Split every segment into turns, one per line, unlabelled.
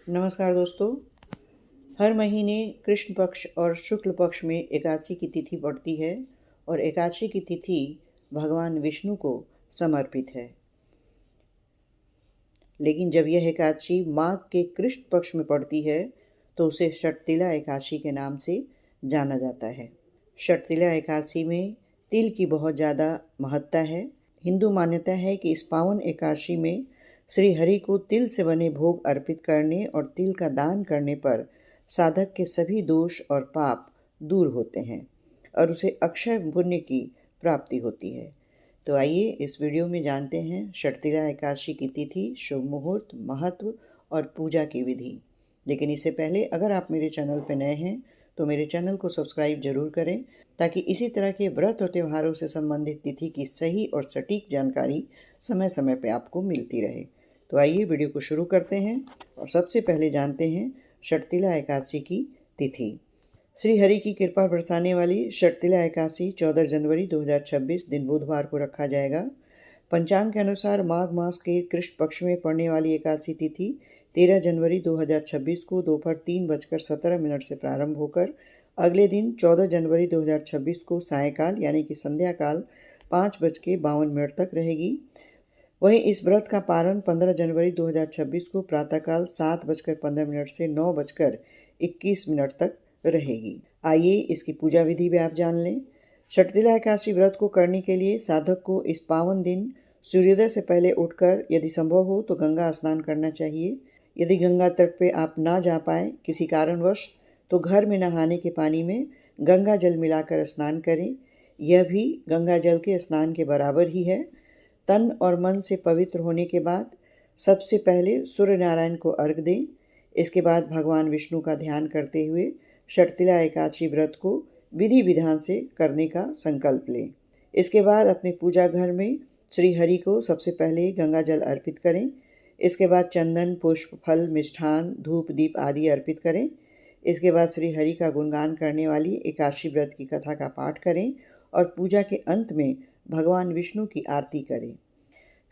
नमस्कार दोस्तों। हर महीने कृष्ण पक्ष और शुक्ल पक्ष में एकादशी की तिथि पड़ती है और एकादशी की तिथि भगवान विष्णु को समर्पित है। लेकिन जब यह एकादशी माघ के कृष्ण पक्ष में पड़ती है तो उसे षटतिला एकादशी के नाम से जाना जाता है। षटतिला एकादशी में तिल की बहुत ज़्यादा महत्ता है। हिंदू मान्यता है कि इस पावन एकादशी में श्री हरि को तिल से बने भोग अर्पित करने और तिल का दान करने पर साधक के सभी दोष और पाप दूर होते हैं और उसे अक्षय पुण्य की प्राप्ति होती है। तो आइए इस वीडियो में जानते हैं षटतिला एकादशी की तिथि, शुभ मुहूर्त, महत्व और पूजा की विधि। लेकिन इससे पहले अगर आप मेरे चैनल पर नए हैं तो मेरे चैनल को सब्सक्राइब जरूर करें ताकि इसी तरह के व्रत और त्योहारों से संबंधित तिथि की सही और सटीक जानकारी समय समय पर आपको मिलती रहे। तो आइए वीडियो को शुरू करते हैं और सबसे पहले जानते हैं षटतिला एकादशी की तिथि। श्री हरि की कृपा बरसाने वाली षटतिला एकादशी 14 जनवरी 2026 दिन बुधवार को रखा जाएगा। पंचांग के अनुसार माघ मास के कृष्ण पक्ष में पड़ने वाली एकादशी तिथि 13 जनवरी 2026 को दोपहर 3:17 से प्रारंभ होकर अगले दिन 14 जनवरी 2026 को सायंकाल यानी कि संध्या काल 5:52 तक रहेगी। वहीं इस व्रत का पारण 15 जनवरी 2026 को प्रातःकाल 7:15 से 9:21 तक रहेगी। आइए इसकी पूजा विधि भी आप जान लें। षटतिला एकादशी व्रत को करने के लिए साधक को इस पावन दिन सूर्योदय से पहले उठकर यदि संभव हो तो गंगा स्नान करना चाहिए। यदि गंगा तट पे आप ना जा पाए किसी कारणवश तो घर में नहाने के पानी में गंगा जल मिलाकर स्नान करें। यह भी गंगा जल के स्नान के बराबर ही है। तन और मन से पवित्र होने के बाद सबसे पहले सूर्य नारायण को अर्घ्य दें। इसके बाद भगवान विष्णु का ध्यान करते हुए षटतिला एकादशी व्रत को विधि विधान से करने का संकल्प लें। इसके बाद अपने पूजा घर में श्री हरि को सबसे पहले गंगा जल अर्पित करें। इसके बाद चंदन, पुष्प, फल, मिष्ठान, धूप, दीप आदि अर्पित करें। इसके बाद श्री हरि का गुणगान करने वाली एकादशी व्रत की कथा का पाठ करें और पूजा के अंत में भगवान विष्णु की आरती करें।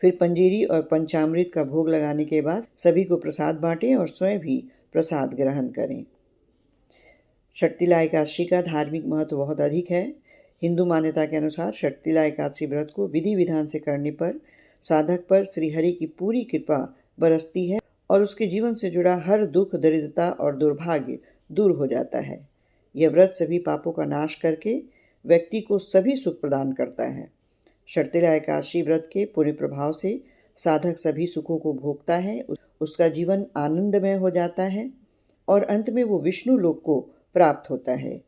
फिर पंजीरी और पंचामृत का भोग लगाने के बाद सभी को प्रसाद बांटें और स्वयं भी प्रसाद ग्रहण करें। षटतिला एकादशी का धार्मिक महत्व बहुत अधिक है। हिंदू मान्यता के अनुसार षटतिला एकादशी व्रत को विधि विधान से करने पर साधक पर श्री हरि की पूरी कृपा बरसती है और उसके जीवन से जुड़ा हर दुख, दरिद्रता और दुर्भाग्य दूर हो जाता है। यह व्रत सभी पापों का नाश करके व्यक्ति को सभी सुख प्रदान करता है। षटतिला एकादशी व्रत के पुण्य प्रभाव से साधक सभी सुखों को भोगता है, उसका जीवन आनंदमय हो जाता है और अंत में वो विष्णु लोक को प्राप्त होता है।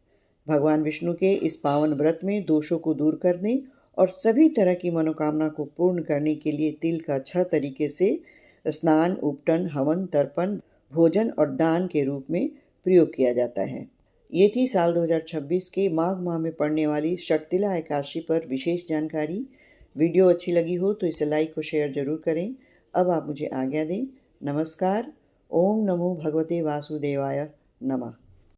भगवान विष्णु के इस पावन व्रत में दोषों को दूर करने और सभी तरह की मनोकामना को पूर्ण करने के लिए तिल का 6 तरीके से स्नान, उपटन, हवन, तर्पण, भोजन और दान के रूप में प्रयोग किया जाता है। ये थी साल 2026 के माघ माह में पड़ने वाली षटतिला एकादशी पर विशेष जानकारी। वीडियो अच्छी लगी हो तो इसे लाइक और शेयर जरूर करें। अब आप मुझे आज्ञा दें। नमस्कार। ओम नमो भगवते वासुदेवाय नमः।